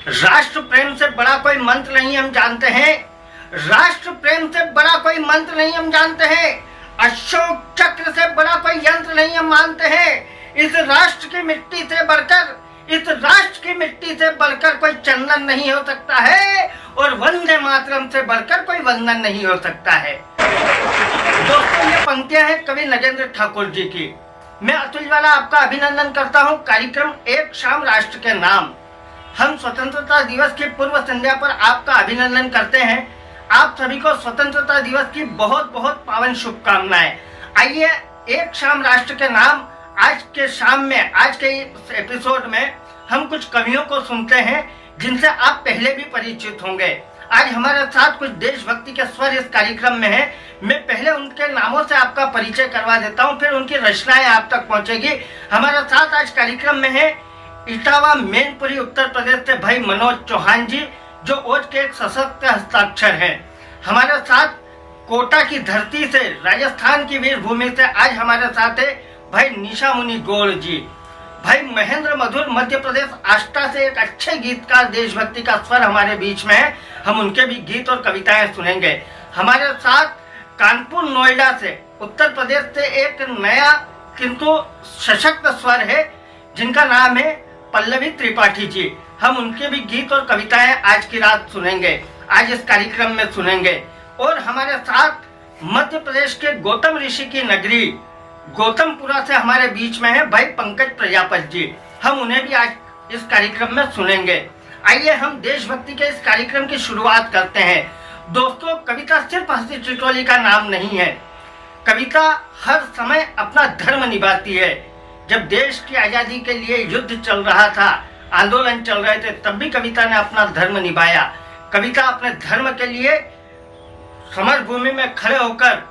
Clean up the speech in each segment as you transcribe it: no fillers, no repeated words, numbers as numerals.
राष्ट्र प्रेम से बड़ा कोई मंत्र नहीं हम जानते हैं। राष्ट्र प्रेम से बड़ा कोई मंत्र नहीं हम जानते हैं। अशोक चक्र से बड़ा कोई यंत्र नहीं हम मानते हैं। इस राष्ट्र की मिट्टी से बढ़कर, इस राष्ट्र की मिट्टी से बढ़कर कोई चंदन नहीं हो सकता है और वंदे मातरम से बढ़कर कोई वंदन नहीं हो सकता है। दोस्तों, ये पंक्तियां हैं कवि नगेंद्र ठाकुर जी की। मैं अतुल ज्वाला आपका अभिनंदन करता हूं। कार्यक्रम एक शाम राष्ट्र के नाम, हम स्वतंत्रता दिवस की पूर्व संध्या पर आपका अभिनंदन करते हैं। आप सभी को स्वतंत्रता दिवस की बहुत बहुत पावन शुभकामनाएं। आइए एक शाम राष्ट्र के नाम आज के शाम में, आज के एपिसोड में हम कुछ कवियों को सुनते हैं जिनसे आप पहले भी परिचित होंगे। आज हमारे साथ कुछ देशभक्ति के स्वर इस कार्यक्रम में हैं। मैं पहले उनके नामों से आपका परिचय करवा देता हूं, फिर उनकी रचनाएं आप तक पहुंचेगी। हमारे साथ आज कार्यक्रम में है इटावा मैनपुरी उत्तर प्रदेश से भाई मनोज चौहान जी, जो ओज के एक सशक्त हस्ताक्षर हैं। हमारे साथ कोटा की धरती से, राजस्थान की वीर भूमि से आज हमारे साथ है भाई निशा मुनि गौड़ जी। भाई महेंद्र मधुर मध्य प्रदेश आष्टा से एक अच्छे गीतकार, देशभक्ति का स्वर हमारे बीच में है। हम उनके भी गीत और कविताएं सुनेंगे। हमारे साथ कानपुर नोएडा से, उत्तर प्रदेश से एक नया किंतु सशक्त स्वर है जिनका नाम है पल्लवी त्रिपाठी जी। हम उनके भी गीत और कविताएं आज की रात सुनेंगे, आज इस कार्यक्रम में सुनेंगे। और हमारे साथ मध्य प्रदेश के गौतम ऋषि की नगरी गौतमपुरा से हमारे बीच में है भाई पंकज प्रजापति जी। हम उन्हें भी आज इस कार्यक्रम में सुनेंगे। आइए हम देशभक्ति के इस कार्यक्रम की शुरुआत करते हैं। दोस्तों, कविता सिर्फ हंसी ठिठोली का नाम नहीं है। कविता हर समय अपना धर्म निभाती है। जब देश की आजादी के लिए युद्ध चल रहा था, आंदोलन चल रहे थे, तब भी कविता ने अपना धर्म निभाया। कविता अपने धर्म के लिए समर भूमि में खड़े होकर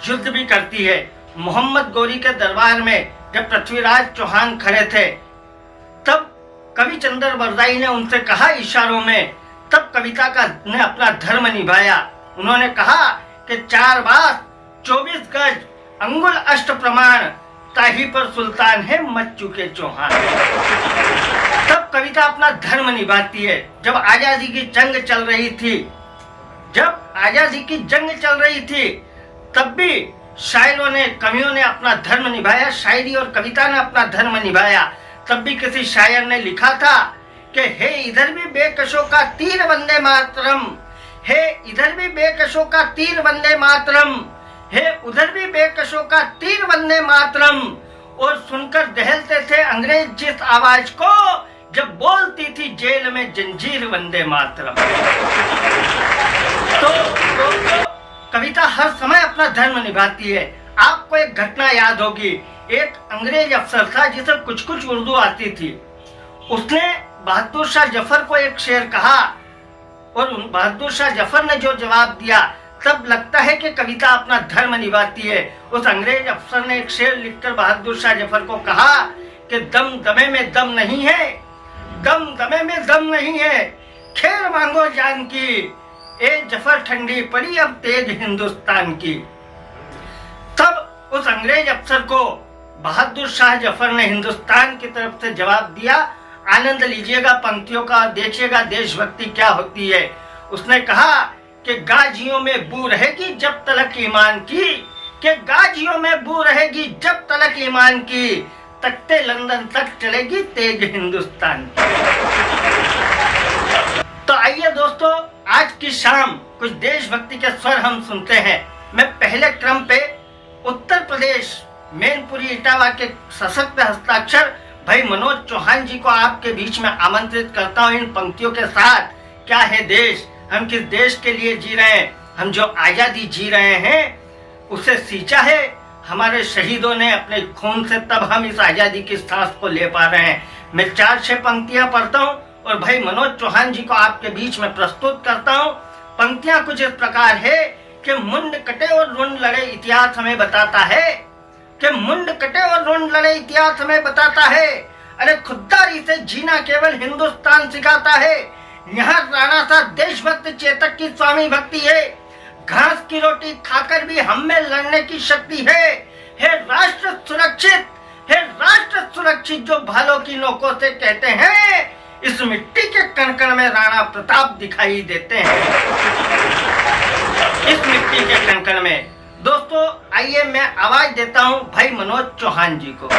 युद्ध भी करती है। मोहम्मद गौरी के दरबार में जब पृथ्वीराज चौहान खड़े थे, तब कवि चंद्र बरदाई ने उनसे कहा इशारों में, तब कविता का ने अपना धर्म निभाया। उन्होंने कहा कि 4 बास 24 गज अंगुल अष्ट प्रमाण, ताही पर सुल्तान है मच चुके चौहान। तब कविता अपना धर्म निभाती है। जब आजादी की जंग चल रही थी, तब भी शायरों ने, कवियों ने अपना धर्म निभाया। शायरी और कविता ने अपना धर्म निभाया। तब भी किसी शायर ने लिखा था कि हे इधर भी बेकशों का तीर वंदे मातरम, हे इधर भी बेकशों का तीर वंदे मातरम, हे उधर भी बेकशों का तीर वंदे मातरम। और सुनकर दहलते थे अंग्रेज जिस आवाज को, जब बोलती थी जेल में जंजीर वंदे मातरम। तो कविता हर समय अपना धर्म निभाती है। आपको एक घटना याद होगी, एक अंग्रेज अफसर था जिसे कुछ कुछ उर्दू आती थी। उसने बहादुर शाह जफर को एक शेर कहा और बहादुर शाह जफर ने जो जवाब दिया, तब लगता है कि कविता अपना धर्म निभाती है। उस अंग्रेज अफसर ने एक शेर लिखकर बहादुर शाह जफर को कहा कि दम दमे में दम नहीं है, दम दमे में दम नहीं है, खैर मांगो जान की, ए जफर ठंडी पड़ी अब तेज हिंदुस्तान की। तब उस अंग्रेज अफसर को बहादुर शाह जफर ने हिंदुस्तान की तरफ से जवाब दिया। आनंद लीजिएगा पंक्तियों का, देखिएगा देशभक्ति क्या होती है। उसने कहा कि गाजियों में बू रहेगी जब तलक ईमान की, कि गाजियों में बू रहेगी जब तलक ईमान की, तख्ते लंदन तक चलेगी तेज हिंदुस्तान की। तो आइए दोस्तों, आज की शाम कुछ देशभक्ति के स्वर हम सुनते हैं। मैं पहले क्रम पे उत्तर प्रदेश मैनपुरी इटावा के सशक्त हस्ताक्षर भाई मनोज चौहान जी को आपके बीच में आमंत्रित करता हूँ इन पंक्तियों के साथ। क्या है देश, हम किस देश के लिए जी रहे हैं, हम जो आजादी जी रहे हैं उसे सींचा है हमारे शहीदों ने अपने खून से, तब हम इस आजादी की सांस को ले पा रहे हैं। मैं 4-6 पंक्तियां पढ़ता हूँ और भाई मनोज चौहान जी को आपके बीच में प्रस्तुत करता हूँ। पंक्तियां कुछ इस प्रकार है कि मुंड कटे और रुंड लड़े इतिहास हमें बताता है, कि मुंड कटे और रुंड लड़े इतिहास हमें बताता है। अरे खुददारी से जीना केवल हिंदुस्तान सिखाता है। यहाँ राणा सा देशभक्त चेतक की स्वामी भक्ति है। घास की रोटी खाकर भी हम में लड़ने की शक्ति है। हे राष्ट्र सुरक्षित, हे राष्ट्र सुरक्षित जो भालों की नोकों से कहते हैं, इस मिट्टी के कण कण में राणा प्रताप दिखाई देते हैं। इस मिट्टी के कण कण में दोस्तों आइए मैं आवाज देता हूं भाई मनोज चौहान जी को।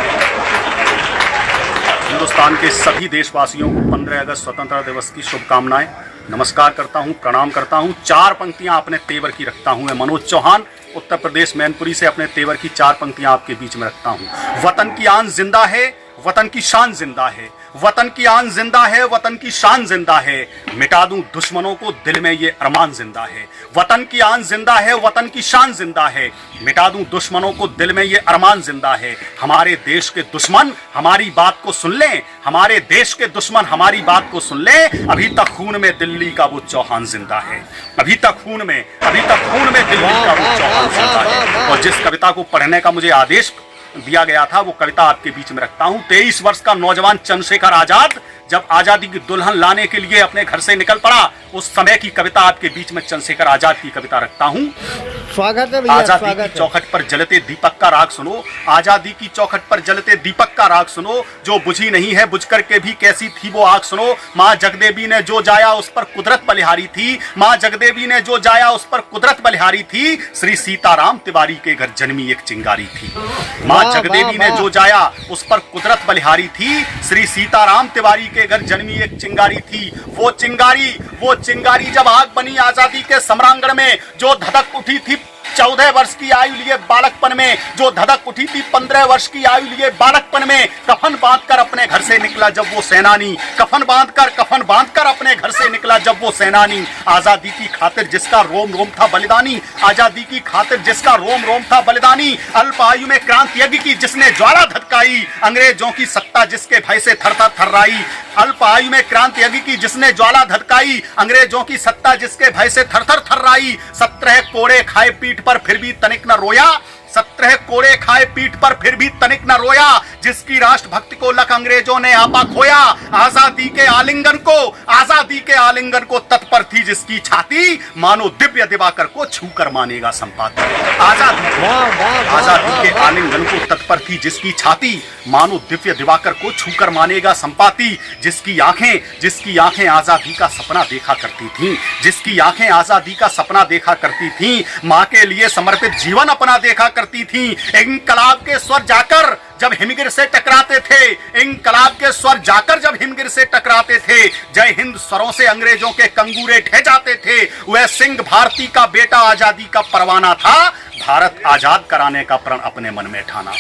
हिंदुस्तान के सभी देशवासियों को 15 अगस्त स्वतंत्रता दिवस की शुभकामनाएं। नमस्कार करता हूं, प्रणाम करता हूं। 4 पंक्तियां अपने तेवर की रखता हूं। मैं मनोज चौहान उत्तर प्रदेश मैनपुरी से अपने तेवर की 4 पंक्तियां आपके बीच में रखता हूं। वतन की आन जिंदा है, वतन की शान जिंदा है, वतन की आन जिंदा है, वतन की शान जिंदा है, मिटा दूं दुश्मनों को दिल में ये अरमान जिंदा है। वतन की आन जिंदा है, वतन की शान जिंदा है, मिटा दूं दुश्मनों को दिल में ये अरमान जिंदा है। हमारे देश के दुश्मन हमारी बात को सुन लें, हमारे देश के दुश्मन हमारी बात को सुन लें। अभी तक खून में दिल्ली का वो चौहान जिंदा है, अभी तक खून में दिल्ली का वो चौहान जिंदा है। और जिस कविता को पढ़ने का मुझे आदेश दिया गया था वो कविता आपके बीच में रखता हूं। 23 वर्ष का नौजवान चंद्रशेखर आजाद जब आजादी की दुल्हन लाने के लिए अपने घर से निकल पड़ा, उस समय की कविता आपके बीच में चंद्रशेखर आजाद की कविता रखता हूं। स्वागत है भैया। आजादी की चौखट पर जलते दीपक का राग सुनो, आजादी की चौखट पर जलते दीपक का राग सुनो, जो बुझी नहीं है बुझ करके भी कैसी थी वो आग सुनो। माँ जगदेवी ने जो जाया उस पर कुदरत बलिहारी थी, माँ जगदेवी ने जो जाया उस पर कुदरत बलिहारी थी। श्री सीताराम तिवारी के घर जन्मी एक चिंगारी थी। माँ जगदेवी ने जो जाया उस पर कुदरत बलिहारी थी, श्री सीताराम तिवारी के घर जन्मी एक चिंगारी थी। वो चिंगारी जब आग बनी आजादी के सम्रांगण में, जो धधक उठी थी 14 वर्ष की आयु लिए बालकपन में, जो धधक उठी थी 15 वर्ष की आयु लिए बालकपन में, कफन बांधकर अपने घर से निकला जब वो सेनानी, कफन बांधकर अपने घर से निकला जब वो सेनानी। आजादी की खातिर जिसका रोम रोम था बलिदानी, आजादी की खातिर जिसका रोम रोम था बलिदानी। अल्प आयु में क्रांति यज्ञ की जिसने ज्वाला धधकाई, अंग्रेजों की सत्ता जिसके भय से थर-थर थर्राई। अल्प आयु में क्रांति यज्ञ की जिसने ज्वाला धधकाई, अंग्रेजों की सत्ता जिसके भय से थर-थर थर्राई। 17 कोड़े खाए पीठ पर फिर भी तनिक न रोया, 17 कोड़े खाए पीठ पर फिर भी तनिक न रोया। जिसकी राष्ट्रभक्ति को लख अंग्रेजों ने आपा खोया, आजादी के आलिंगन को तत्पर थी जिसकी छाती, मानो दिव्य दिवाकर को छूकर मानेगा संपाति। आजादी के आलिंगन को तत्पर थी जिसकी छाती, मानो दिव्य दिवाकर को छूकर मानेगा संपाति। जिसकी आंखें आजादी का सपना देखा करती थीं, जिसकी आंखें आजादी का सपना देखा करती थीं, मां के लिए समर्पित जीवन अपना देखा करती थीं। इंकलाब के स्वर जाकर जब हिमगिर से टकराते थे, इंकलाब के स्वर जाकर जब हिमगिर से टकराते थे, जय हिंद स्वरों से अंग्रेजों के कंगूरे ढह जाते थे। वह सिंह भारती का बेटा आजादी का परवाना था, भारत आजाद कराने का प्रण अपने मन में ठाना।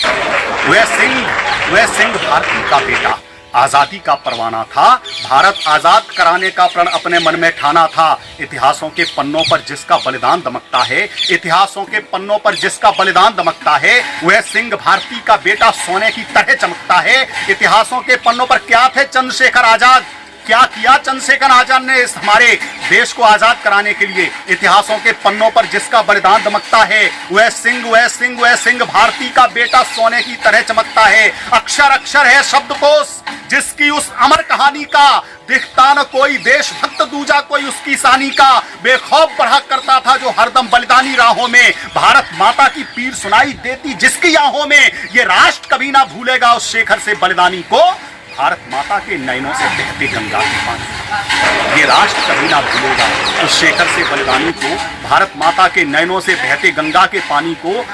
वह सिंह भारती का बेटा आजादी का परवाना था, भारत आजाद कराने का प्रण अपने मन में ठाना था। इतिहासों के पन्नों पर जिसका बलिदान दमकता है, इतिहासों के पन्नों पर जिसका बलिदान दमकता है, वह सिंह भारती का बेटा सोने की तरह चमकता है। इतिहासों के पन्नों पर क्या थे चंद्रशेखर आजाद, क्या किया चंद्रशेखर आजाद ने इस हमारे देश को आजाद कराने के लिए। इतिहासों के पन्नों पर जिसका बलिदान दमकता है, वह सिंह भारती का बेटा सोने की तरह चमकता है। अक्षर अक्षर है शब्दकोश जिसकी उस अमर कहानी का, दिखता न कोई देशभक्त दूजा कोई उसकी सानी का। बेखौफ बढ़ा करता था जो हरदम बलिदानी राहों में, भारत माता की पीर सुनाई देती जिसकी आहों में। ये राष्ट्र कभी ना भूलेगा उस शेखर से बलिदानी को, भारत माता के नयनों से बहते गंगा के पानी। ये राष्ट्र कभी ना भूलेगा उस शेखर से बलिदानी को, भारत माता के नयनों से बहते गंगा के पानी को।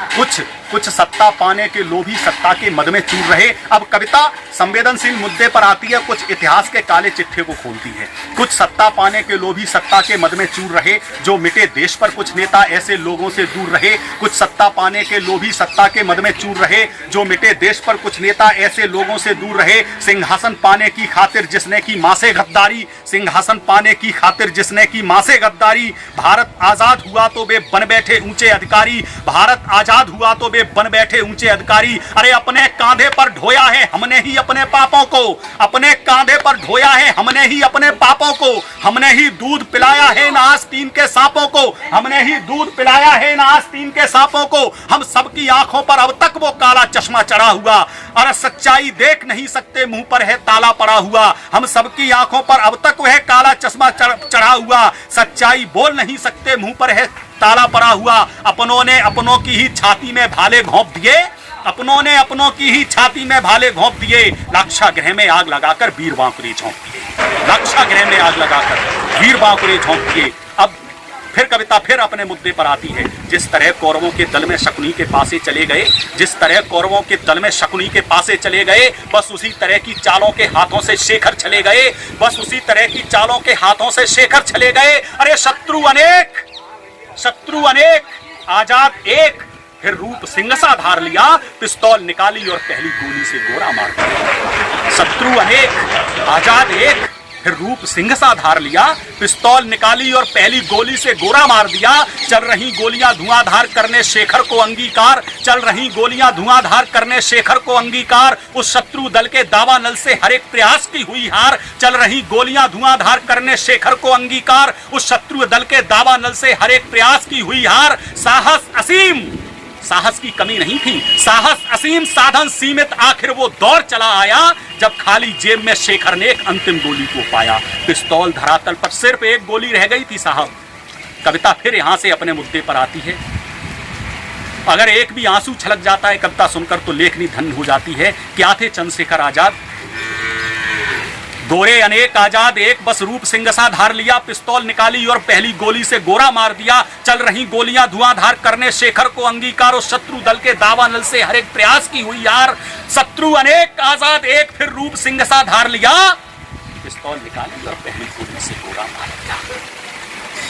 कुछ सत्ता पाने के लोभी सत्ता के मद में चूर रहे। अब कविता संवेदनशील मुद्दे पर आती है, कुछ इतिहास के काले चिट्ठे को खोलती है। कुछ सत्ता पाने के लोभी सत्ता के मद में चूर रहे, जो मिटे देश पर कुछ नेता ऐसे लोगों से दूर रहे। कुछ सत्ता पाने के लोभी सत्ता के मद में चूर रहे, जो मिटे देश पर कुछ नेता ऐसे लोगों से दूर रहे। सिंहासन पाने की खातिर जिसने की मां से गद्दारी, सिंहासन पाने की खातिर जिसने की मां से गद्दारी। भारत आजाद हुआ तो वे बन बैठे ऊंचे अधिकारी, भारत आजाद हुआ तो वे बन बैठे ऊंचे अधिकारी। अरे अपने कांधे पर ढोया है हमने ही अपने पापों को, अपने कांधे पर ढोया है हमने ही अपने पापों को। हमने ही दूध पिलाया है ना आस्तीन के सांपों को, हमने ही दूध पिलाया है ना आस्तीन के सांपों को। हम सबकी आंखों पर अब तक वो काला चश्मा चढ़ा हुआ, अरे सच्चाई देख नहीं सकते मुंह पर है ताला पड़ा हुआ। हम सबकी आंखों पर अब तक वह काला चश्मा चढ़ा हुआ, सच्चाई बोल नहीं सकते मुंह पर है ताला पड़ा हुआ। अपनों ने अपनों की ही छाती में भाले घोंप दिए, अपनों ने अपनों की ही छाती में भाले घोंप दिए। लाक्षागृह में आग लगाकर वीर वांकुरी झोंक दिए। लाक्षागृह में आग लगाकर वीर बांकुरे झोंक दिए। अब फिर कविता फिर अपने मुद्दे पर आती है। जिस तरह कौरवों के दल में शकुनी के पासे चले गए, जिस तरह कौरवों के दल में शकुनी के पासे चले गए, बस उसी तरह की चालों के हाथों से शेखर चले गए, बस उसी तरह की चालों के हाथों से शेखर चले गए। अरे शत्रु अनेक आजाद एक, फिर रूप सिंह सा धार लिया, पिस्तौल निकाली और पहली गोली से गोरा मार दिया। शत्रु अनेक आजाद एक, फिर रूप सिंह सा धार लिया, पिस्तौल निकाली और पहली गोली से गोरा मार दिया। चल रही गोलियां धुआंधार करने शेखर को अंगीकार, चल रही गोलियां धुआंधार करने शेखर को अंगीकार। उस शत्रु दल के दावानल से हर एक प्रयास की हुई हार, चल रही गोलियां धुआंधार करने शेखर को अंगीकार। उस शत्रु दल के दावानल से हर एक प्रयास की हुई हार। साहस असीम, साहस की कमी नहीं थी, साहस असीम, साधन सीमित, आखिर वो दौर चला आया जब खाली जेब में शेखर ने एक अंतिम गोली को पाया। पिस्तौल धरातल पर सिर्फ एक गोली रह गई थी साहब। कविता फिर यहां से अपने मुद्दे पर आती है। अगर एक भी आंसू छलक जाता है कविता सुनकर तो लेखनी धन्य हो जाती है। क्या थे चंद्रशेखर आजाद? गोरे अनेक आजाद एक, बस रूप सिंह सा धार लिया, पिस्तौल निकाली और पहली गोली से गोरा मार दिया। चल रही गोलियां धुआंधार करने शेखर को अंगीकार। उस शत्रु दल के दावानल से हर एक प्रयास की हुई यार। शत्रु अनेक आजाद एक, फिर रूप सिंह सा धार लिया, पिस्तौल निकाली और पहली गोली से गोरा मार दिया।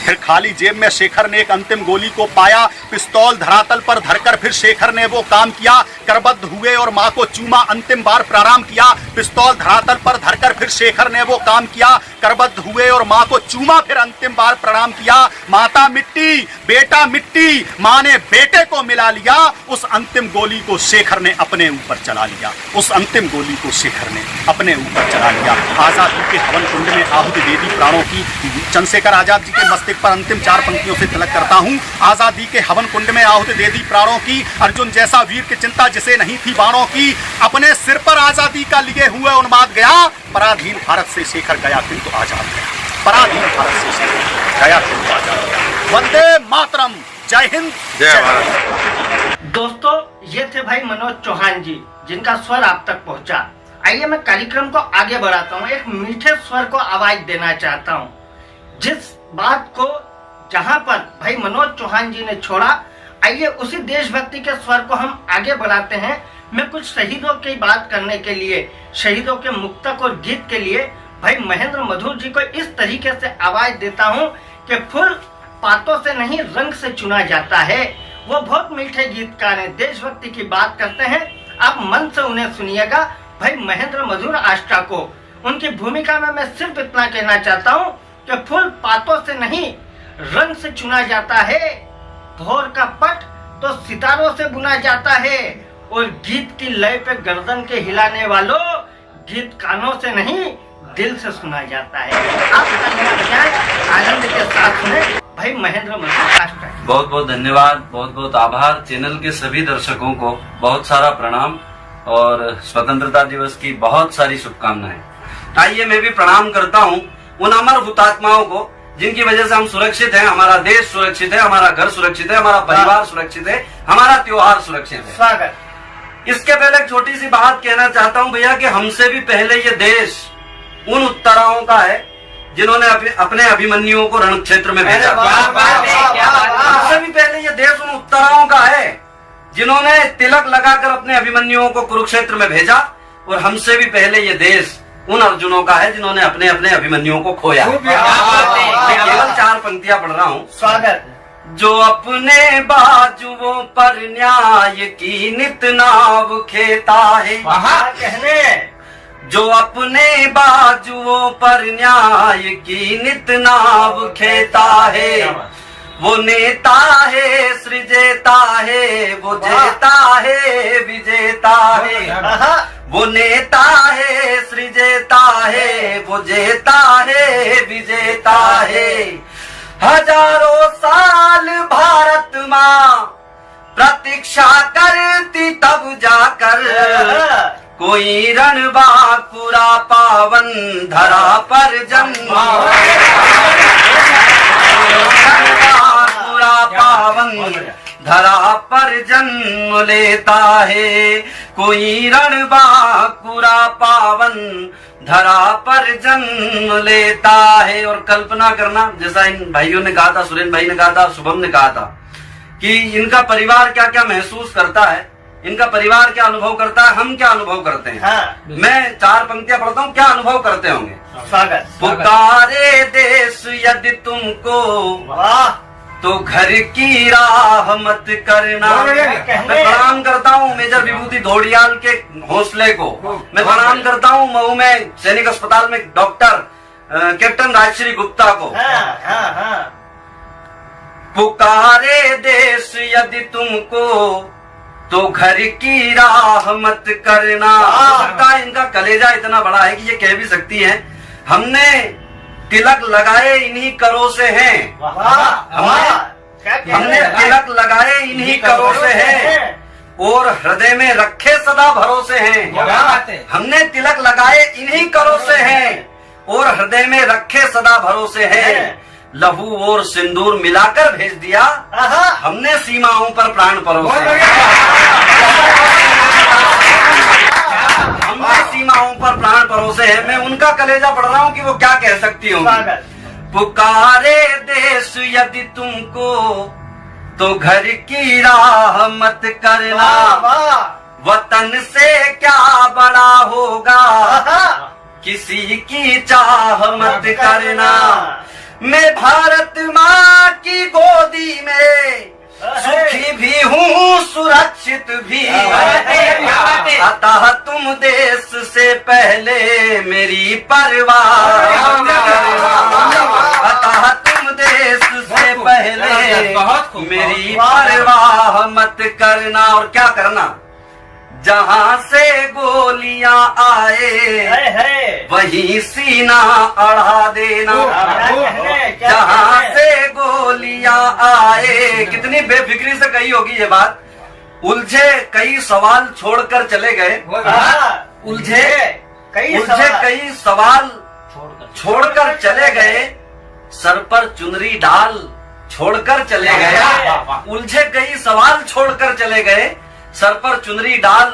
फिर खाली जेब में शेखर ने एक अंतिम गोली को पाया। पिस्तौल धरातल पर धरकर फिर शेखर ने वो काम किया, करबद्ध हुए और मां को चूमा, अंतिम बार प्रणाम किया। पिस्तौल धरातल पर धरकर फिर शेखर ने वो काम किया, करबद्ध हुए और मां को चूमा, फिर अंतिम बार प्रणाम किया। माता मिट्टी, बेटा मिट्टी, मां ने बेटे को मिला लिया। उस अंतिम गोली को शेखर ने अपने ऊपर चला लिया, उस अंतिम गोली को शेखर ने अपने ऊपर चला लिया। आजादी के हवन कुंड में आहुति दे दी प्राणों की। चंद्रशेखर आजाद जी के मस्तिष्क पर अंतिम 4 पंक्तियों से तिलक करता हूं। आजादी के हवन कुंड में आहुति दे दी प्राणों की, अर्जुन जैसा वीर की चिंता जिसे नहीं थी बाणों की। अपने सिर पर आजादी का लिए हुए उन्माद गया, पराधीन भारत से शेखर गया किंतु आजाद गया। पराधीन भारत से शेखर गया किंतु आजाद गया। वंदे मातरम, जय हिंद, जय भारत। दोस्तों, ये थे भाई मनोज चौहान जी, जिनका स्वर आप तक पहुंचा। आइए मैं कार्यक्रम को आगे बढ़ाता हूँ। एक मीठे स्वर को आवाज देना चाहता हूँ। जिस बात को जहां पर भाई मनोज चौहान जी ने छोड़ा, आइए उसी देशभक्ति के स्वर को हम आगे बढ़ाते हैं। मैं कुछ शहीदों की बात करने के लिए, शहीदों के मुक्तक और गीत के लिए भाई महेंद्र मधुर जी को इस तरीके से आवाज देता हूं कि फूल पातों से नहीं रंग से चुना जाता है। वो बहुत मीठे गीतकार हैं, देशभक्ति की बात करते हैं। आप मन से उन्हें सुनिएगा, भाई महेंद्र मधुर आष्टा को। उनकी भूमिका में मैं सिर्फ इतना कहना चाहता हूँ कि फूल पातों से नहीं रंग से चुना जाता है, भोर का पट तो सितारों से बुना जाता है, और गीत की लय पे गर्दन के हिलाने वालों, गीत कानों से नहीं दिल से सुना जाता है। आप तालियां बजाएं, आनंद के साथ सुने भाई महेंद्र मधुर आष्टा। बहुत बहुत धन्यवाद, बहुत बहुत आभार। चैनल के सभी दर्शकों को बहुत सारा प्रणाम और स्वतंत्रता दिवस की बहुत सारी शुभकामनाएं। आइए मैं भी प्रणाम करता हूँ उन अमर हुतात्माओं को जिनकी वजह से हम सुरक्षित हैं, हमारा देश सुरक्षित है, हमारा घर सुरक्षित है, हमारा परिवार सुरक्षित है, हमारा त्योहार सुरक्षित है। स्वागत। इसके पहले एक छोटी सी बात कहना चाहता हूं भैया कि हमसे भी पहले ये देश उन उत्तराओं का है जिन्होंने अपने अभिमन्युओं को रण क्षेत्र में भेजा। हमसे भी पहले ये देश उन उत्तराओं का है जिन्होंने तिलक लगाकर अपने अभिमन्युओं को कुरुक्षेत्र में भेजा, और हमसे भी पहले ये देश उन अर्जुनों का है जिन्होंने अपने अपने अभिमन्युओं को खोया। मैं केवल 4 पंक्तियां पढ़ रहा हूँ। स्वागत। जो अपने बाजुओं पर न्याय की नित नाव खेता है, कहने जो अपने बाजुओं पर न्याय की नित नाव खेता है, वो नेता है सृजेता है, वो जेता है विजेता है। वो नेता है सृजेता है, वो जेता है विजेता है। हजारों साल भारत माँ प्रतीक्षा करती तब जाकर कोई रणबांकुरा पावन धरा पर जन्मा। रणबांकुरा पावन धरा पर जन्म लेता है, कोई रणबांकुरा पावन धरा पर जन्म लेता है। और कल्पना करना, जैसा इन भाइयों ने कहा था, सुरेन भाई ने कहा था, शुभम ने कहा था कि इनका परिवार क्या क्या महसूस करता है, इनका परिवार क्या अनुभव करता है, हम क्या अनुभव करते हैं। हाँ। मैं 4 पंक्तियां पढ़ता हूँ, क्या अनुभव करते होंगे। स्वागत। पुकारे देश यदि तुमको, वाह। तो घर की राह मत करना। मैं प्रणाम करता हूँ मेजर विभूति धोड़ियाल के हौसले को। मैं प्रणाम करता हूँ मऊ में सैनिक अस्पताल में डॉक्टर कैप्टन राजश्री गुप्ता को। हाँ, हाँ, हाँ। पुकारे देश यदि तुमको, तो घर की राह मत करना। हो सकता है इनका कलेजा इतना बड़ा है कि ये कह भी सकती हैं, हमने तिलक लगाए इन्हीं करों से हैं। हमने तिलक लगाए इन्हीं करों से हैं, और हृदय में रखे सदा भरोसे हैं। हमने तिलक लगाए इन्हीं करों से हैं, और हृदय में रखे सदा भरोसे हैं। लहू और सिंदूर मिलाकर भेज दिया, हमने सीमाओं पर प्राण परोसे। हमने सीमाओं पर प्राण परोसे हैं। मैं उनका कलेजा पढ़ रहा हूँ कि वो क्या कह सकती होंगी। पुकारे देश यदि तुमको, तो घर की राह मत करना। वतन से क्या बड़ा होगा, किसी की चाह मत करना। मैं भारत माँ की गोदी में सुखी भी हूँ, सुरक्षित भी। अतः तुम देश से पहले मेरी परवाह करना। अतः तुम देश से पहले मेरी परवाह मत करना। और क्या करना, जहाँ से गोलियां आए वहीं सीना अड़ा देना। जहाँ से गोलियां आए, कितनी बेफिक्री से कही होगी ये बात। उलझे कई सवाल छोड़कर चले गए, उलझे कई सवाल छोड़कर चले गए, सर पर चुनरी डाल छोड़कर चले गए। उलझे कई सवाल छोड़कर चले गए, सर पर चुनरी डाल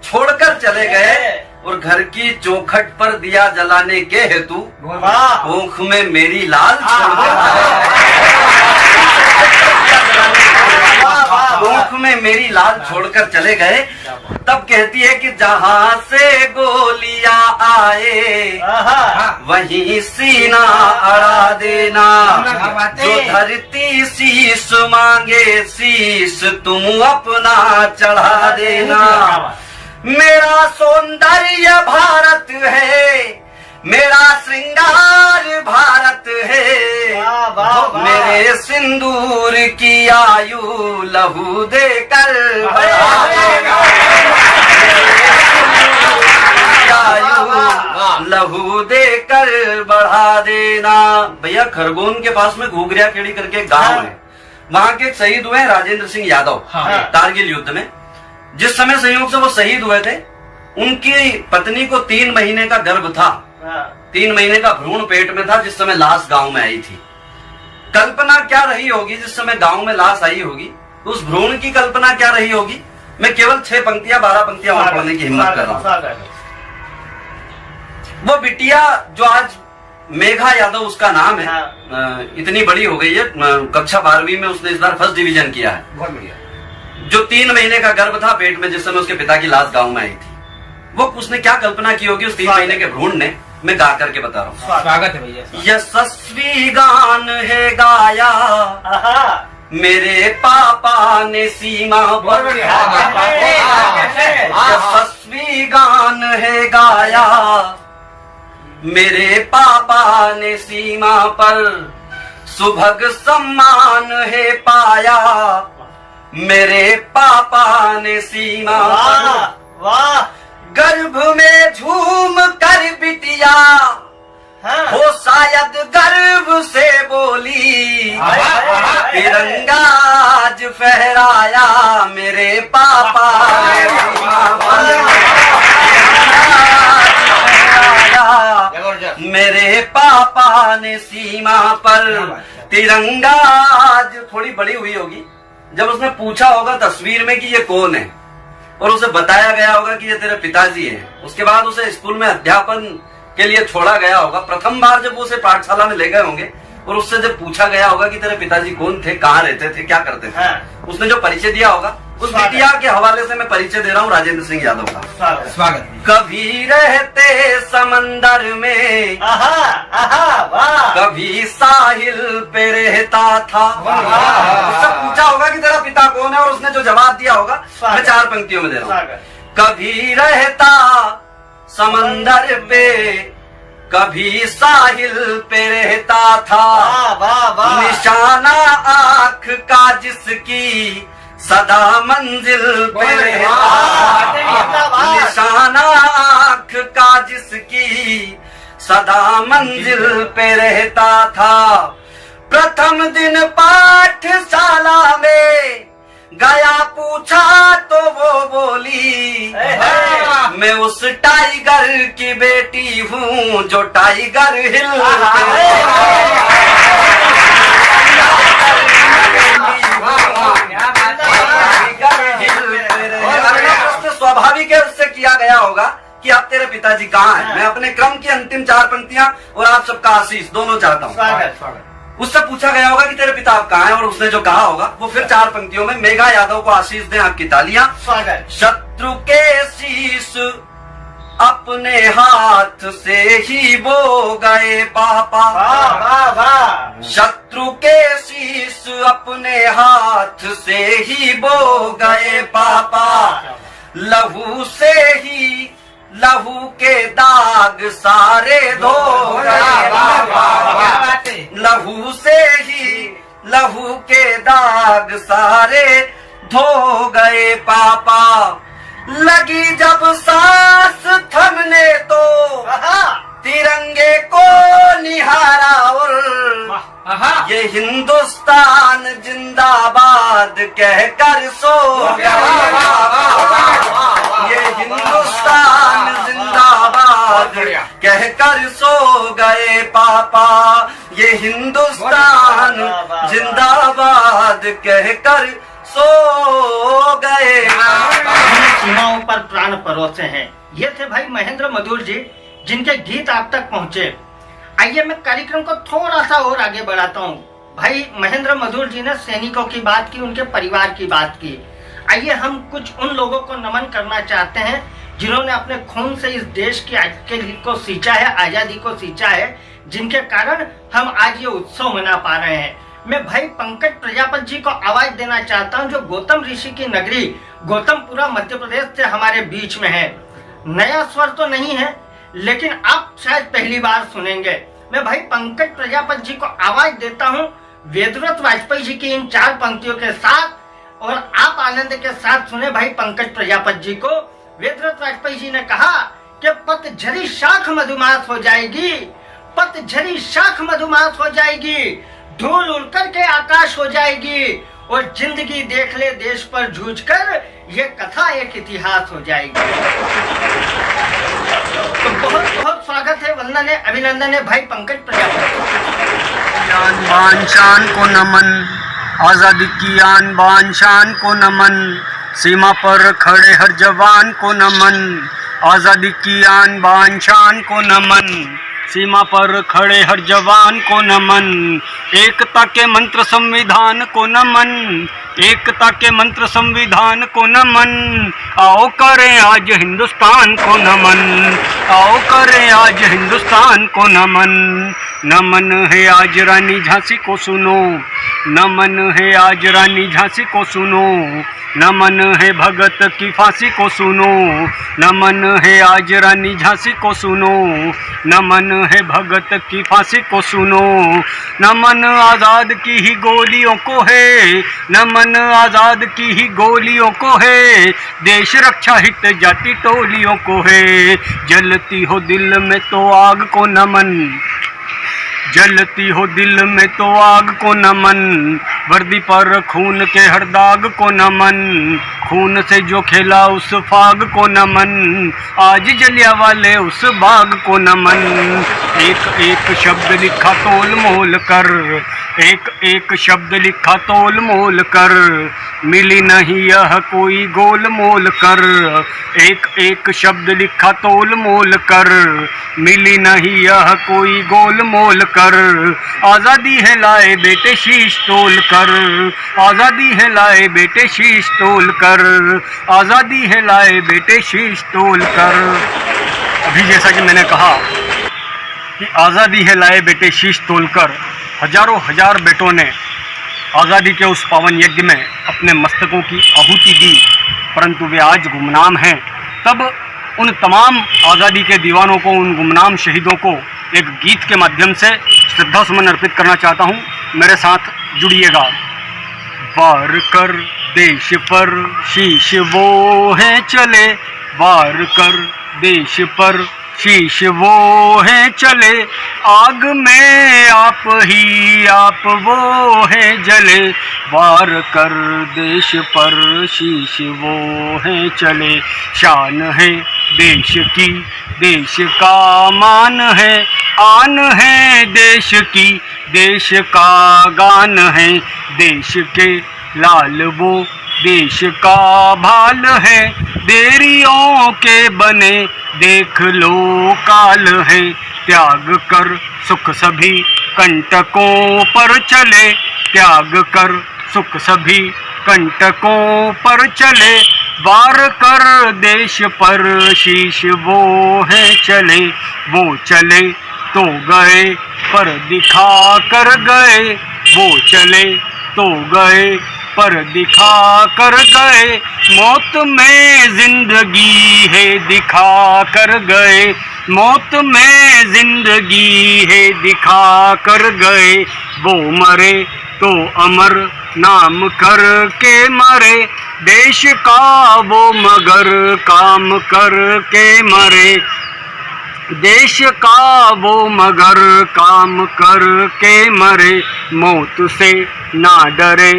छोड़कर चले गए, और घर की चौखट पर दिया जलाने के हेतु आँख में मेरी लाल छोड़कर चले गए। आँख में मेरी लाल छोड़कर चले गए। तब कहती है कि जहाँ से गोलियां आए वहीं सीना अड़ा देना। जो धरती शीश मांगे शीश तुम अपना चढ़ा देना। मेरा सौंदर्य भारत है, मेरा श्रृंगार भारत है। मेरे सिंदूर की आयु लहू देकर बढ़ा देना। लहू देकर बढ़ा देना। भैया खरगोन के पास में घुघरिया खेड़ी करके एक गांव है, वहां के शहीद हुए राजेंद्र सिंह यादव कारगिल युद्ध में। जिस समय संयोग से वो शहीद हुए थे, उनकी पत्नी को 3 महीने का गर्भ था, 3 महीने का भ्रूण पेट में था जिस समय लाश गांव में आई थी। कल्पना क्या रही होगी जिस समय गांव में लाश आई होगी, उस भ्रूण की कल्पना क्या रही होगी। मैं केवल 6 पंक्तियां 12 पंक्तियां और पढ़ने की हिम्मत कर रहा हूं। वो बिटिया जो आज मेघा यादव उसका नाम है, इतनी बड़ी हो गई है, कक्षा 12वीं में उसने इस बार फर्स्ट डिवीजन किया है। बहुत बढ़िया। जो 3 महीने का गर्भ था पेट में जिस समय उसके पिता की लाश गांव में आई थी, वो उसने क्या कल्पना की होगी उस 3 महीने के भ्रूण ने। मैं गा करके बता रहा हूँ। स्वागत है भैया। यशस्वी गान है गाया मेरे पापा ने सीमा पर। यशस्वी गान है गाया मेरे पापा ने सीमा पर। सुभग सम्मान है पाया मेरे पापा ने सीमा पर। वाह। गर्भ में झूम कर बिटिया हो शायद गर्व से बोली। तिरंगा आज फहराया मेरे पापा ने सीमा पर। मेरे पापा ने सीमा पर तिरंगा आज। थोड़ी बड़ी हुई होगी जब उसने पूछा होगा तस्वीर में कि ये कौन है और उसे बताया गया होगा कि ये तेरे पिताजी हैं, उसके बाद उसे स्कूल में अध्यापन के लिए छोड़ा गया होगा, प्रथम बार जब उसे पाठशाला में ले गए होंगे और उससे जब पूछा गया होगा कि तेरे पिताजी कौन थे, कहाँ रहते थे, क्या करते थे, उसने जो परिचय दिया होगा, उस बिटिया के हवाले से मैं परिचय दे रहा हूँ राजेंद्र सिंह यादव का। स्वागत। कभी रहते समंदर में, कभी साहिल पे रहता था। उससे पूछा होगा कि तेरा पिता कौन है और उसने जो जवाब दिया होगा मैं 4 पंक्तियों में दे रहा हूँ। कभी रहता समंदर पे, कभी साहिल पे रहता था, निशाना आँख का जिसकी सदा मंजिल पे रहता, निशाना आँख का जिसकी सदा मंजिल पे रहता था। प्रथम दिन पाठशाला में गया पूछा तो वो बोली, मैं उस टाइगर की बेटी हूँ जो टाइगर हिल स्वाभाविक है उससे किया गया होगा कि आप तेरे पिताजी कहाँ हैं। मैं अपने क्रम की अंतिम 4 पंक्तियां और आप सबका आशीष दोनों चाहता हूँ। उससे पूछा गया होगा कि तेरे पिता आप कहाँ हैं और उसने जो कहा होगा वो फिर 4 पंक्तियों में मेघा यादव को आशीष दें आपकी तालियां। शत्रु के शीश अपने हाथ से ही बो गए पापा, शत्रु के शीश अपने हाथ से ही बो गए पापा, लहू से ही लहू के दाग सारे धो गए पापा, लहू से ही लहू के दाग सारे धो गए पापा। लगी जब सांस थमने तो तिरंगे को निहारा और ये हिंदुस्तान जिंदाबाद कहकर सो गया, ये हिंदुस्तान जिंदाबाद कहकर सो गए पापा, ये हिंदुस्तान जिंदाबाद कहकर सो गए। सीमाओं पर प्राण परोसे हैं, ये थे भाई महेंद्र मधुर जी जिनके गीत आप तक पहुंचे। आइए मैं कार्यक्रम को थोड़ा सा और आगे बढ़ाता हूँ। भाई महेंद्र मधुर जी ने सैनिकों की बात की, उनके परिवार की बात की। आइए हम कुछ उन लोगों को नमन करना चाहते हैं जिन्होंने अपने खून से इस देश के को सींचा है, आजादी को सींचा है, जिनके कारण हम आज ये उत्सव मना पा रहे हैं। मैं भाई पंकज प्रजापति जी को आवाज देना चाहता हूं जो गौतम ऋषि की नगरी गौतमपुरा मध्य प्रदेश से हमारे बीच में है। नया स्वर तो नहीं है लेकिन आप शायद पहली बार सुनेंगे। मैं भाई पंकज प्रजापति जी को आवाज देता हूं वेदव्रत वाजपेयी जी की इन 4 पंक्तियों के साथ और आप आनंद के साथ सुने भाई पंकज प्रजापति जी को। वेदव्रत वाजपेयी जी ने कहा कि पतझरी शाख मधुमास हो जाएगी, पतझरी शाख मधुमास हो जाएगी, धूल उड़ करके आकाश हो जाएगी और जिंदगी देख ले देश पर जूझ कर ये कथा एक इतिहास हो जाएगी। तो बहुत बहुत स्वागत है, वंदन है, अभिनंदन है भाई पंकज प्रजापति। आन बान शान को नमन, आजादी की आन बान शान को नमन, सीमा पर खड़े हर जवान को नमन, आजादी की आन बान शान को नमन, सीमा पर खड़े हर जवान को नमन, एकता के मंत्र संविधान को नमन, एकता के मंत्र संविधान को नमन, आओ करें आज हिंदुस्तान को नमन, आओ करें आज हिंदुस्तान को नमन। नमन है आज रानी झांसी को सुनो, नमन है आज रानी झांसी को सुनो, नमन है भगत की फांसी को सुनो, नमन है आज रानी झांसी को सुनो, नमन है भगत की फांसी को सुनो, नमन आजाद की ही गोलियों को है, नमन आजाद की ही गोलियों को है, देश रक्षा हित जाति टोलियों को है, जलती हो दिल में तो आग को नमन, जलती हो दिल में तो आग को नमन, वर्दी पर खून के हर दाग को नमन, खून से जो खेला उस फाग को नमन, आज जलियांवाले उस बाग को नमन, एक एक शब्द लिखा तोल मोल कर, एक एक शब्द लिखा तोल मोल कर, मिली नहीं यह कोई गोल मोल कर। एक एक शब्द लिखा तोल मोल कर, मिली नहीं यह कोई गोल मोल कर। आज़ादी है लाए बेटे शीश तोल कर, आज़ादी है लाए बेटे शीश तोल कर, आज़ादी है लाए बेटे शीश तोल कर। अभी जैसा कि मैंने कहा कि आज़ादी है लाए बेटे शीश तोल कर, हजारों हजार बेटों ने आज़ादी के उस पावन यज्ञ में अपने मस्तकों की आहुति दी, परंतु वे आज गुमनाम हैं। तब उन तमाम आज़ादी के दीवानों को, उन गुमनाम शहीदों को एक गीत के माध्यम से श्रद्धा सुमन अर्पित करना चाहता हूँ। मेरे साथ जुड़िएगा। वार कर देश पर शीश वो हैं चले, वार कर देश पर शीश वो हैं चले, आग में आप ही आप वो हैं जले। वार कर देश पर शीश वो हैं चले, शान है देश की देश का मान है, आन है देश की देश का गान है। देश के लाल वो देश का भाल है, देरियों के बने देख लो काल है। त्याग कर सुख सभी कंटकों पर चले, त्याग कर सुख सभी कंटकों पर चले। वार कर देश पर शीश वो है चले, वो चले तो गए पर दिखा कर गए, वो चले तो गए पर दिखा कर गए। मौत में जिंदगी है दिखा कर गए, मौत में जिंदगी है दिखा कर गए। वो मरे तो अमर नाम कर के मरे, देश का वो मगर काम कर के मरे। देश का वो मगर काम कर के मरे। मौत से ना डरे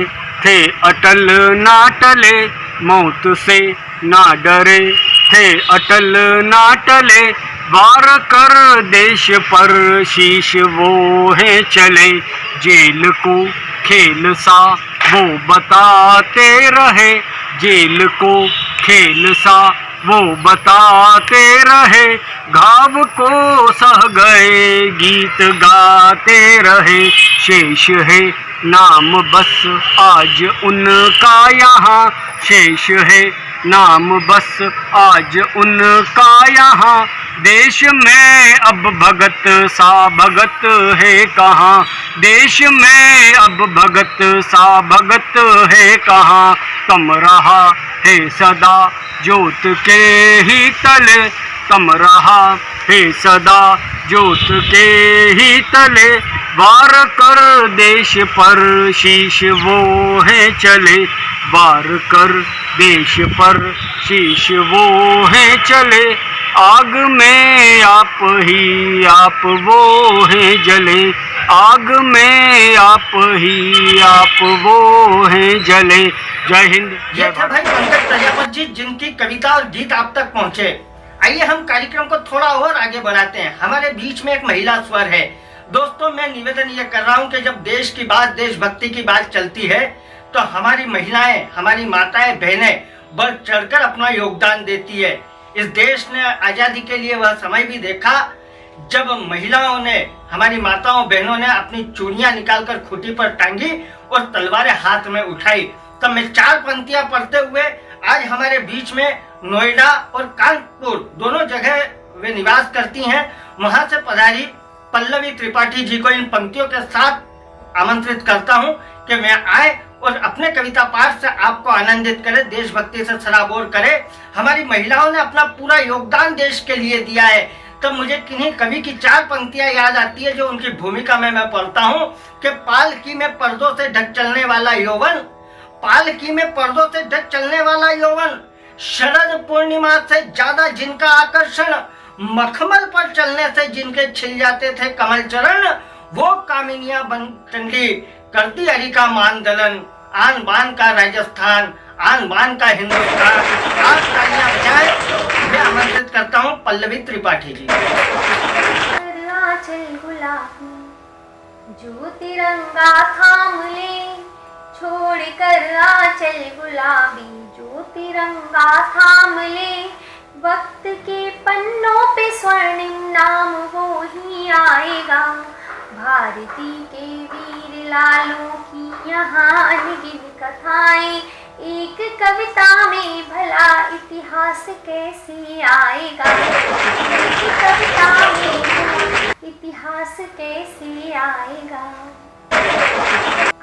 थे अटल ना टले, मौत से ना डरे थे अटल ना टले। वार कर देश पर शीश वो हैं चले, जेल को खेल सा वो बताते रहे, जेल को खेल सा वो बताते रहे। घाव को सह गए गीत गाते रहे, शेष है नाम बस आज उनका यहाँ, शेष है नाम बस आज उनका यहाँ। देश में अब भगत सा भगत है कहाँ, देश में अब भगत सा भगत है कहाँ। तम रहा है सदा ज्योत के ही तले, तम रहा है सदा ज्योत के ही तले। वार कर देश पर शीश वो हैं चले, वार कर देश पर शीश वो हैं चले। आग में आप ही आप वो हैं जले, आग में आप ही आप वो हैं जले। जय हिंद ये जय थे भाई पंकज प्रजापत जी, जिनकी कविता और गीत आप तक पहुंचे। आइए हम कार्यक्रम को थोड़ा और आगे बढ़ाते हैं। हमारे बीच में एक महिला स्वर है। दोस्तों, मैं निवेदन ये कर रहा हूँ कि जब देश की बात, देशभक्ति की बात चलती है तो हमारी महिलाएं, हमारी माताएं, बहनें बढ़ चढ़कर अपना योगदान देती है। इस देश ने आजादी के लिए वह समय भी देखा जब महिलाओं ने, हमारी माताओं बहनों ने अपनी चूड़ियां निकालकर खूंटी पर टांगी और तलवारें हाथ में उठाई। तब मैं चार पंक्तियां पढ़ते हुए आज हमारे बीच में नोएडा और कानपुर दोनों जगह वे निवास करती हैं, वहां से पधारी पल्लवी त्रिपाठी जी को इन पंक्तियों के साथ आमंत्रित करता हूं कि वे आए और अपने कविता पाठ से आपको आनंदित करे, देशभक्ति से सराबोर करे। हमारी महिलाओं ने अपना पूरा योगदान देश के लिए दिया है। तब मुझे किन्हीं कवि की चार पंक्तियां याद आती है जो उनकी भूमिका में मैं पढ़ता हूँ कि पालकी में पर्दों से ढक चलने वाला यौवन, पालकी में पर्दों से ढक चलने वाला यौवन, शरद पूर्णिमा से ज्यादा जिनका आकर्षण, मखमल पर चलने से जिनके छिल जाते थे कमल चरण, वो कामिनियां बन टंडी करती हरि का मान दलन, आन बान का राजस्थान, आन बान का हिंदुस्तान। आज तालियां बजाए। मैं आमंत्रित करता हूँ पल्लवी त्रिपाठी जी। जो तिरंगा थाम ले छोड़ कर आंचल गुलाबी, जो तिरंगा थाम ले वक्त के पन्नों पे स्वर्णिम नाम वो ही आएगा। भारती के वीर लालों की यहाँ अनगिन कथाएं, एक कविता में भला इतिहास कैसे आएगा, एक कविता में इतिहास कैसे आएगा।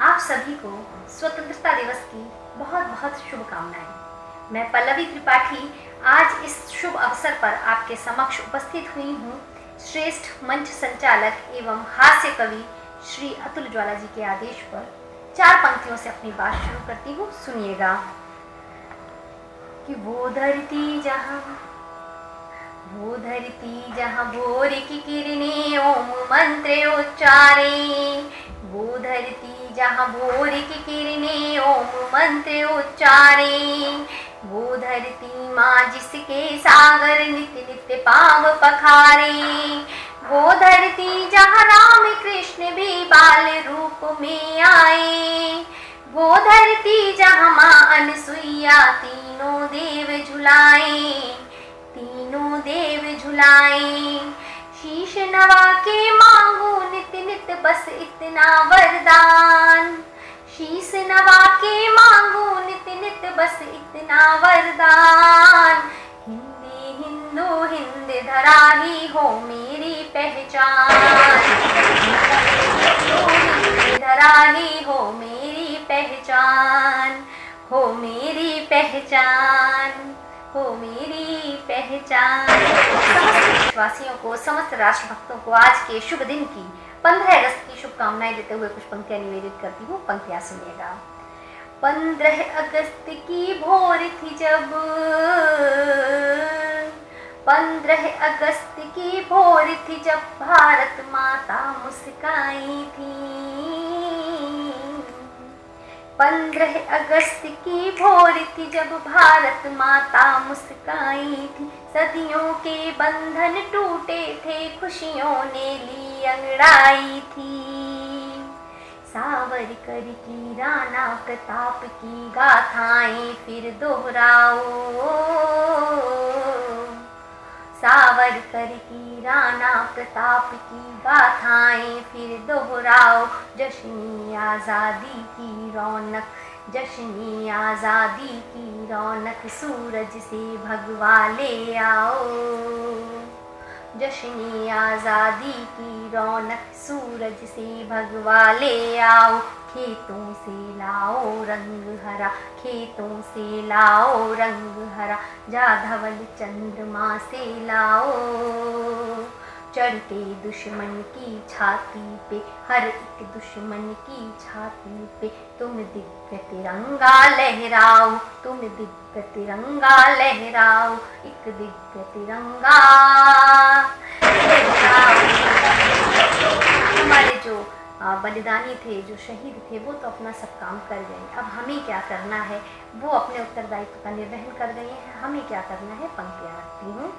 आप सभी को स्वतंत्रता दिवस की बहुत बहुत शुभकामनाएं। मैं पल्लवी त्रिपाठी आज इस शुभ अवसर पर आपके समक्ष उपस्थित हुई हूँ। श्रेष्ठ मंच संचालक एवं हास्य कवि श्री अतुल ज्वाला जी के आदेश पर 4 पंक्तियों से अपनी बात शुरू करती हूँ, सुनिएगा। कि वो धरती जहाँ भोर की किरणें ओम मंत्र उच्चारे, वो धरती जहाँ भोर की किरणें ओम मंत्र उच्चारे, वो धरती माँ जिसके सागर नित्य नित्य पाव पखारे, वो धरती जहाँ राम कृष्ण भी बाल रूप में आए, वो धरती जहाँ माँ अनसुईया तीनों देव झुलाए, शीश नवा के मांगू नित नित बस इतना वरदान, शीश नवा के मांगू नित नित बस इतना वरदान, हिंदी हिंदू हिंद धरा ही हो मेरी पहचान, हिंद धरा ही हो मेरी पहचान, हो मेरी पहचान, हो मेरी पहचान। समस्त देशवासियों को, समस्त राष्ट्रभक्तों को आज के शुभ दिन की 15 अगस्त की शुभकामनाएं देते हुए कुछ पंक्तियां निवेदित करती हूँ। पंक्तियां सुनिएगा। 15 अगस्त की भोर थी जब, 15 अगस्त की भोर थी जब भारत माता मुस्काई थी, 15 अगस्त की भोर थी जब भारत माता मुस्काई थी, सदियों के बंधन टूटे थे खुशियों ने ली अंगड़ाई थी, सावरकर की राणा प्रताप की गाथाएं फिर दोहराओ, सावरकर की राणा प्रताप की गाथाएं फिर दोहराओ, जश्न आज़ादी की रौनक, जश्न आज़ादी की रौनक सूरज से भगवा ले आओ, जश्न आज़ादी की रौनक सूरज से भगवा ले आओ, खेतों से लाओ रंग हरा, खेतों से लाओ रंग हरा, जा धवल चंद्रमा से लाओ, चढ़ते दुश्मन की छाती पे, हर एक दुश्मन की छाती पे, तुम दिव्य तिरंगा लहराओ, तुम दिव्य तिरंगा लहराओ, एक दिव्य तिरंगा लहराओ। हमारे जो बलिदानी थे, जो शहीद थे, वो तो अपना सब काम कर गए। अब हमें क्या करना है? वो अपने उत्तरदायित्व का निर्वहन कर गए हैं, हमें क्या करना है? पंक्तियां रखती हूँ।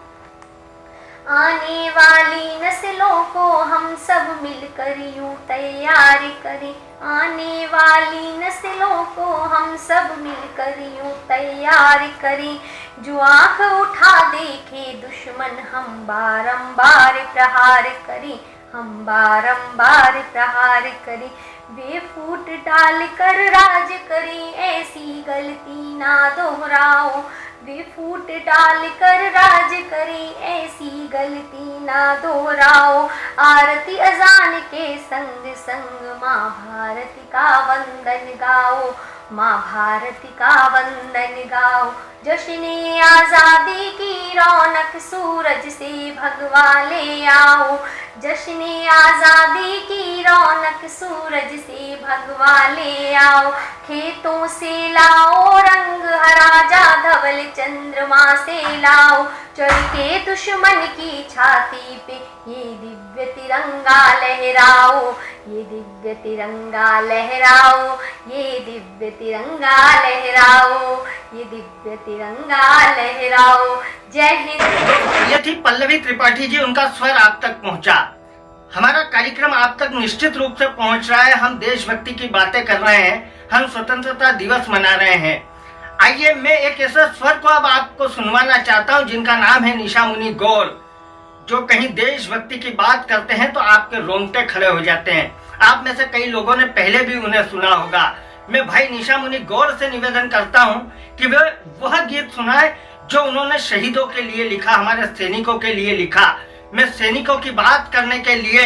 आने वाली नस्लों को हम सब मिलकर यूं तैयार करें, आने वाली नस्लों को हम सब मिलकर यूं तैयार करें, जो आंख उठा देखे दुश्मन हम बारंबार प्रहार करें, हम बारंबार प्रहार करें, वे फूट डाल कर राज करें, ऐसी गलती ना दोहराओ, वे फूट डाल कर राज करें, ऐसी गलती ना दोहराओ, आरती अजान के संग संग माँ भारत का वंदन गाओ, माँ भारत का वंदन गाओ, जश्न आज़ादी की रौनक सूरज से भगवा ले आओ, जश्न आज़ादी की रौनक सूरज से भगवा ले आओ, खेतों से लाओ रंग हरा, जा धवल चंद्रमा से लाओ, चढ़ के दुश्मन की छाती पे ये दिव्य तिरंगा लहराओ, ये दिव्य तिरंगा लहराओ, ये दिव्य तिरंगा लहराओ, ये दिव्य तिरंगा लहराओ। जय हिंद। ये थी पल्लवी त्रिपाठी जी, उनका स्वर आप तक पहुंचा। हमारा कार्यक्रम आप तक निश्चित रूप से पहुंच रहा है। हम देशभक्ति की बातें कर रहे हैं, हम स्वतंत्रता दिवस मना रहे हैं। आइए मैं एक ऐसे स्वर को अब आपको सुनवाना चाहता हूं जिनका नाम है निशा मुनि गौर, जो कहीं देशभक्ति की बात करते हैं तो आपके रोंगटे खड़े हो जाते हैं। आप में से कई लोगों ने पहले भी उन्हें सुना होगा। मैं भाई निशा मुनि गौर से निवेदन करता हूं कि वे वह गीत सुनाए जो उन्होंने शहीदों के लिए लिखा, हमारे सैनिकों के लिए लिखा। मैं सैनिकों की बात करने के लिए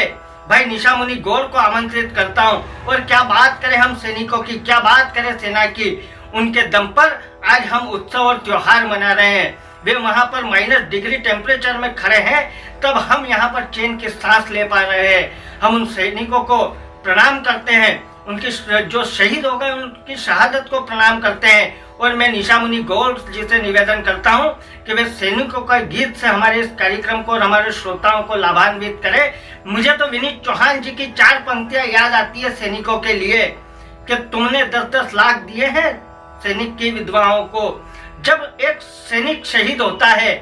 भाई निशा मुनि गौर को आमंत्रित करता हूं। और क्या बात करें हम सैनिकों की, क्या बात करें सेना की। उनके दम पर आज हम उत्सव और त्योहार मना रहे हैं। वे वहां पर -डिग्री टेम्परेचर में खड़े हैं, तब हम यहाँ पर चैन की सांस ले पा रहे हैं। हम उन सैनिकों को प्रणाम करते हैं, उनकी जो शहीद हो गए उनकी शहादत को प्रणाम करते हैं। और मैं निशा मुनि गौर जी से निवेदन करता हूं कि वे सैनिकों का गीत से हमारे इस कार्यक्रम को और हमारे श्रोताओं को लाभान्वित करें। मुझे तो विनीत चौहान जी की 4 पंक्तियां याद आती है सैनिकों के लिए कि तुमने 10-10 लाख दिए हैं सैनिक की विधवाओं को। जब एक सैनिक शहीद होता है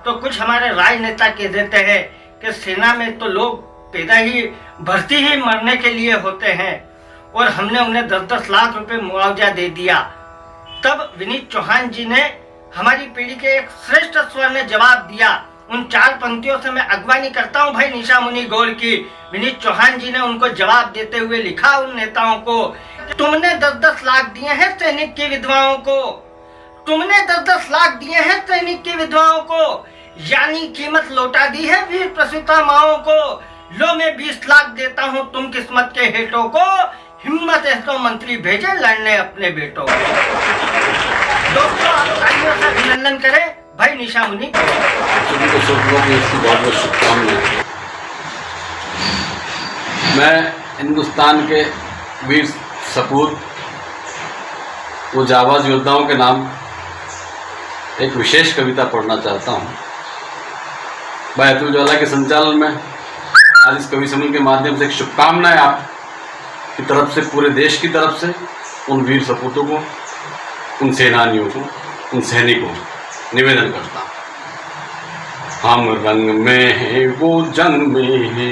तो कुछ हमारे राजनेता कह देते हैं कि सेना में तो लोग पैदा ही भर्ती ही मरने के लिए होते हैं, और हमने उन्हें 10-10 लाख रुपए मुआवजा दे दिया। तब विनीत चौहान जी ने, हमारी पीढ़ी के एक श्रेष्ठ स्वर ने जवाब दिया। उन 4 पंक्तियों से मैं अगवानी करता हूं भाई निशा मुनि गौर की। विनीत चौहान जी ने उनको जवाब देते हुए लिखा उन नेताओं को, तुमने 10-10 लाख दिए हैं सैनिक की विधवाओं को, तुमने 10-10 लाख दिए हैं सैनिक की विधवाओं को, यानी कीमत लौटा दी है वीर प्रसूता माओं को। लो मैं 20 लाख देता हूं तुम किस्मत के हेटों को, हिम्मत है तो मंत्री भेजे लड़ने अपने बेटों को। दोस्तों आप तालियों से अभिनंदन करें भाई निशा मुनि को। सभी को बहुत बहुत शुभकामनाएं। मैं हिंदुस्तान के वीर सपूत वो जाबाज योद्धाओं के नाम एक विशेष कविता पढ़ना चाहता हूँ। भाई अतुल ज्वाला के संचालन में आज इस कवि सम्मेलन के माध्यम से एक शुभकामनाएं आप की तरफ से, पूरे देश की तरफ से उन वीर सपूतों को, उन सेनानियों को, उन सैनिकों को निवेदन करता हूँ। हम रंग में हैं वो जंग में है,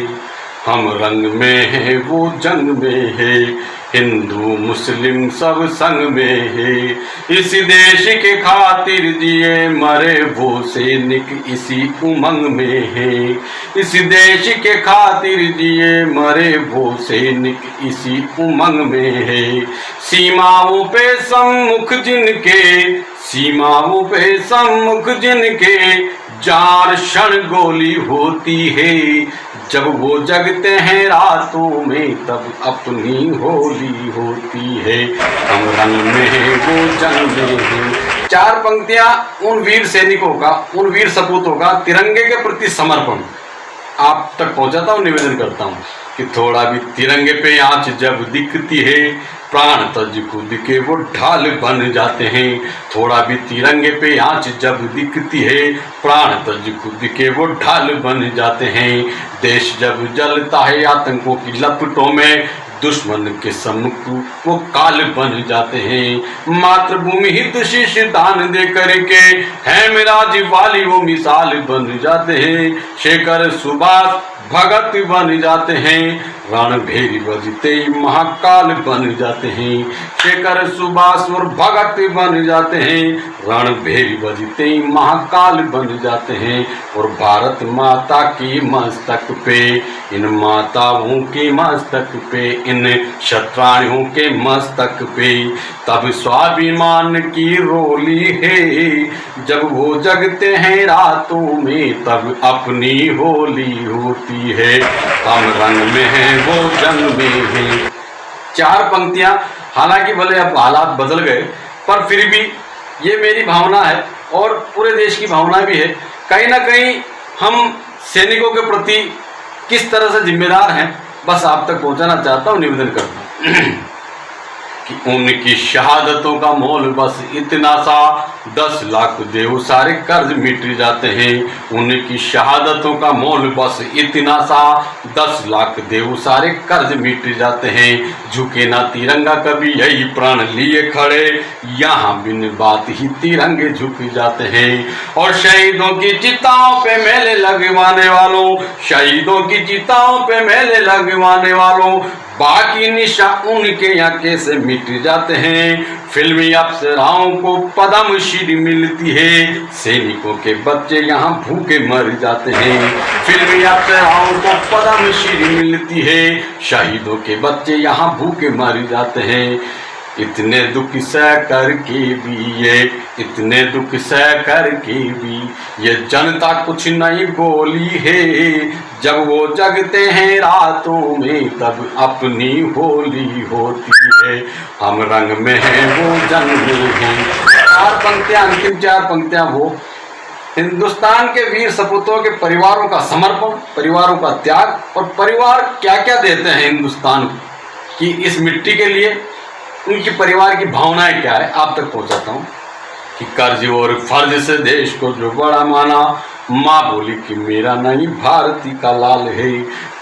हम रंग में हैं वो जंग में है, हिंदू मुस्लिम सब संग में है। इस देश के खातिर जिए मरे वो सैनिक इसी उमंग में है, इस देश के खातिर जिए मरे वो सैनिक इसी उमंग में है। सीमाओं पे सम्मुख जिनके, सीमाओं पे सम्मुख जिनके, जार क्षण गोली होती है, जब वो जगते हैं रातों में तब अपनी होली होती है। हम रंग में है वो जंग में है। 4 पंक्तियां उन वीर सैनिकों का, उन वीर सपूतों का तिरंगे के प्रति समर्पण आप तक पहुंचाता हूं, निवेदन करता हूं कि थोड़ा भी तिरंगे पे आंच जब दिखती है, प्राण तज खुद के वो ढाल बन जाते हैं। थोड़ा भी तिरंगे पे आंच जब दिखती है, प्राण तज खुद के वो ढाल बन जाते हैं। देश जब जलता है आतंकों की लपटों में, दुश्मन के सम्मुख वो काल बन जाते हैं। मातृभूमि हित शीश दान दे करके है मेरा जीवाली वो मिसाल बन जाते हैं। शेखर सुभाष भगत बन जाते हैं, रणभेरी बजते महाकाल बन जाते हैं। शेखर सुभाष और भगत बन जाते हैं, रणभेरी बजते महाकाल बन जाते हैं। और भारत माता की मस्तक पे, इन माताओं के मस्तक पे, इन क्षत्राणियों के मस्तक पे तब स्वाभिमान की रोली है, जब वो जगते हैं रातों में तब अपनी होली होती है। हम रंग में हैं वो जंग में है। 4 पंक्तियां, हालांकि भले अब हालात बदल गए पर फिर भी ये मेरी भावना है और पूरे देश की भावना भी है। कहीं ना कहीं हम सैनिकों के प्रति किस तरह से जिम्मेदार हैं, बस आप तक पहुंचाना चाहता हूं, निवेदन करता हूं कि उनकी शहादतों का मोल बस इतना सा 10 लाख देव सारे कर्ज मिट जाते हैं। उनकी शहादतों का मोल बस इतना सा 10 लाख देव सारे कर्ज मिट जाते हैं। झुके ना तिरंगा कभी यही प्राण लिए खड़े, यहाँ बिन बात ही तिरंगे झुक जाते हैं। और शहीदों की चिताओं पे मेले लगवाने वालों, शहीदों की चिताओं पे मेले लगवाने वालों, बाकी निशा उनके यहाँ कैसे मिट जाते हैं। फिल्मी अप्सराओं को पद्म श्री मिलती है, सैनिकों के बच्चे यहाँ भूखे मर जाते हैं। फिल्मी अप्सराओं को पद्म श्री मिलती है, शहीदों के बच्चे यहाँ भूखे मर जाते हैं। इतने दुख सह कर के भी इतने दुख सह कर के भी ये जनता कुछ नहीं बोली है। जब वो जगते हैं रातों में तब अपनी होली होती है। हम रंग में हैं वो जंग में हैं। 4 पंक्तियां, अंतिम 4 पंक्तियां वो हिंदुस्तान के वीर सपूतों के परिवारों का समर्पण, परिवारों का त्याग, और परिवार क्या क्या देते हैं हिंदुस्तान की इस मिट्टी के लिए, उनकी परिवार की भावनाएं क्या है, आप तक पहुंचाता हूं। कि कर्ज और फर्ज से देश को जो बड़ा माना, माँ बोली कि मेरा नहीं भारती का लाल है।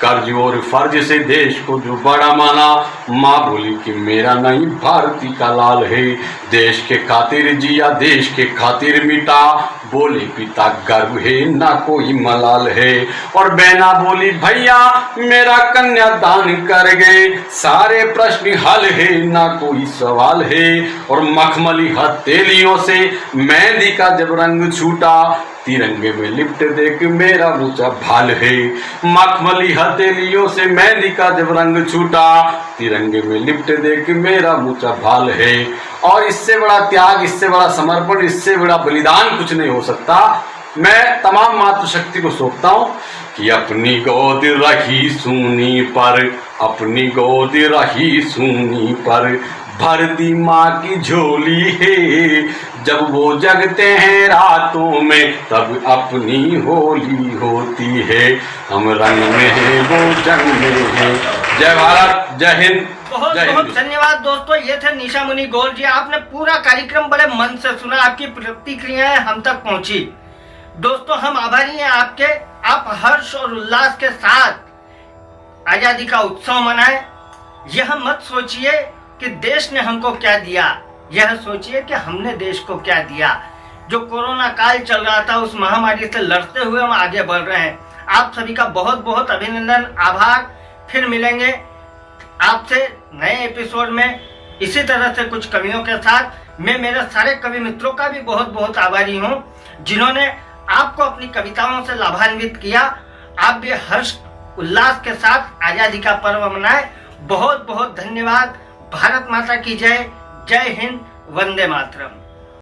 कर्ज और फर्ज से देश को जो बड़ा माना, माँ बोली कि मेरा नहीं भारती का लाल है। देश के खातिर जिया, देश के खातिर मिटा, बोले पिता गर्व है ना कोई मलाल है। और बहना बोली भैया मेरा कन्यादान कर गए, सारे प्रश्न हल है ना कोई सवाल है। और मखमली हथेलियों से मेहंदी का जब रंग छूटा, तिरंगे में लिपट देख मेरा ऊंचा भाल है। मखमली हथेलियों से मेहंदी का जब रंग छूटा, तिरंगे में लिपट देख मेरा ऊंचा भाल है। और इससे बड़ा त्याग, इससे बड़ा समर्पण, इससे बड़ा बलिदान कुछ नहीं हो सकता। मैं तमाम मातृशक्ति को सौंपता हूँ कि अपनी गोद रही सूनी पर, अपनी गोद रही सूनी पर भरती माँ की झोली है। जब वो जगते हैं रातों में तब अपनी होली होती है। हम रंग में हैं वो जंग में हैं। जय भारत, जय हिंद। बहुत बहुत धन्यवाद दोस्तों, ये थे निशा मुनि गौल जी। आपने पूरा कार्यक्रम बड़े मन से सुना, आपकी प्रतिक्रियाएं हम तक पहुंची। दोस्तों हम आभारी हैं आपके। आप हर्ष और उल्लास के साथ आजादी का उत्सव मनाएं। यह मत सोचिए कि देश ने हमको क्या दिया, यह सोचिए कि हमने देश को क्या दिया। जो कोरोना काल चल रहा था, उस महामारी से लड़ते हुए हम आगे बढ़ रहे हैं। आप सभी का बहुत बहुत अभिनंदन, आभार। फिर मिलेंगे आपसे नए एपिसोड में इसी तरह से कुछ कवियों के साथ। मैं मेरे सारे कवि मित्रों का भी बहुत बहुत आभारी हूँ जिन्होंने आपको अपनी कविताओं से लाभान्वित किया। आप भी हर्ष उल्लास के साथ आजादी का पर्व मनाएं। बहुत बहुत धन्यवाद। भारत माता की जय। जय हिंद। वंदे मातरम।